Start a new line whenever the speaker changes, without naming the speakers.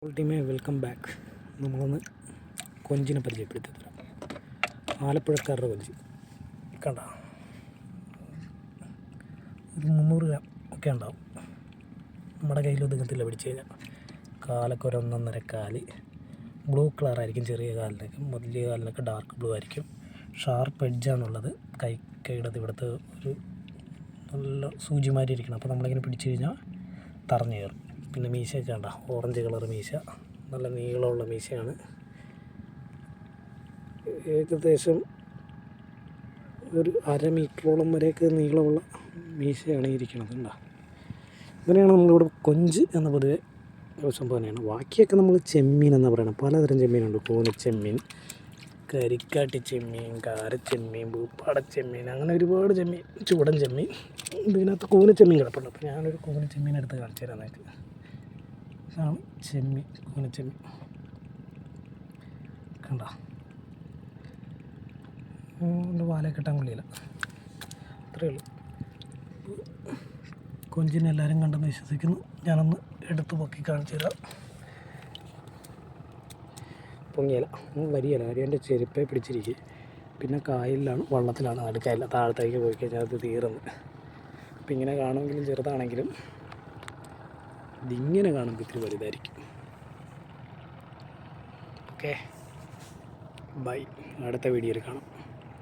ടീമേ welcome back. നമ്മളൊന്ന് കൊഞ്ചിനെ പരിചയപ്പെടുത്തി തരാം. ആലപ്പുഴക്കാരുടെ കൊഞ്ച് കണ്ട ഒരു 300 ഗ്രാം ഒക്കെ ഉണ്ടാവും. നമ്മുടെ കയ്യിൽ ഒതുങ്ങത്തില്ല പിടിച്ച് കഴിഞ്ഞാൽ. കാലൊക്കെ ഒരു 1.5 കാല്. ബ്ലൂ കളറായിരിക്കും ചെറിയ കാലിനൊക്കെ, വലിയ കാലിനൊക്കെ ഡാർക്ക് ബ്ലൂ ആയിരിക്കും. ഷാർപ്പ് എഡ്ജാണുള്ളത്. കൈയുടെ ഇവിടുത്തെ ഒരു നല്ല സൂചിമാരി ഇരിക്കണം. അപ്പോൾ നമ്മളിങ്ങനെ പിടിച്ച് കഴിഞ്ഞാൽ തറഞ്ഞു കയറും. പിന്നെ മീശയൊക്കെ കണ്ട ഓറഞ്ച് കളർ മീശ, നല്ല നീളമുള്ള മീശയാണ്. ഏകദേശം ഒരു 1/2 മീറ്ററോളം വരെയൊക്കെ നീളമുള്ള മീശയാണ് ഇരിക്കുന്നത്. കണ്ട അങ്ങനെയാണ് നമ്മളിവിടെ കൊഞ്ച് എന്ന പൊതുവെ ഒരു സംഭവമാണ്. ബാക്കിയൊക്കെ നമ്മൾ ചെമ്മീൻ എന്ന് പറയണം. പലതരം ചെമ്മീനുണ്ട്. കൂനച്ചെമ്മീൻ, കരിക്കാട്ടി ചെമ്മീൻ, കാരച്ചെമ്മീൻ, ഭൂപ്പാടച്ചെമ്മീൻ, അങ്ങനെ ഒരുപാട് ചെമ്മീൻ, ചൂടൻ ചെമ്മീൻ. ഇതിനകത്ത് കൂനച്ചെമ്മീൻ കിടപ്പുണ്ട്. അപ്പോൾ ഞാനൊരു കൂനച്ചെമ്മീൻ എടുത്ത് കാണിച്ചു തരാം നിങ്ങൾക്ക്. ഇതാണ് ചെമ്മീൻ, കൂനച്ചെമ്മീൻ കണ്ട. എൻ്റെ വാലൊക്കെ കിട്ടാൻ കൊള്ളിയില്ല. അത്രയേ ഉള്ളൂ. കൊഞ്ചിനെ എല്ലാവരും കണ്ടെന്ന് വിശ്വസിക്കുന്നു. ഞാനൊന്ന് എടുത്ത് പൊക്കി കാണിച്ചു തരാം. പൊങ്ങിയില, വരിയല്ല, എൻ്റെ ചെരുപ്പേ പിടിച്ചിരിക്കുക. പിന്നെ കായലിലാണ്, വള്ളത്തിലാണ്, അടുക്കയില്ല. താഴത്തേക്ക് പോയി കഴിഞ്ഞാൽ അത് തീർന്ന്. അപ്പം ഇങ്ങനെ കാണുമെങ്കിലും ചെറുതാണെങ്കിലും ഇതിങ്ങനെ കാണുമ്പോൾ ഇത്തിരി വലുതായിരിക്കും. Okay, bye. അടുത്ത വീഡിയോയിൽ കാണാം.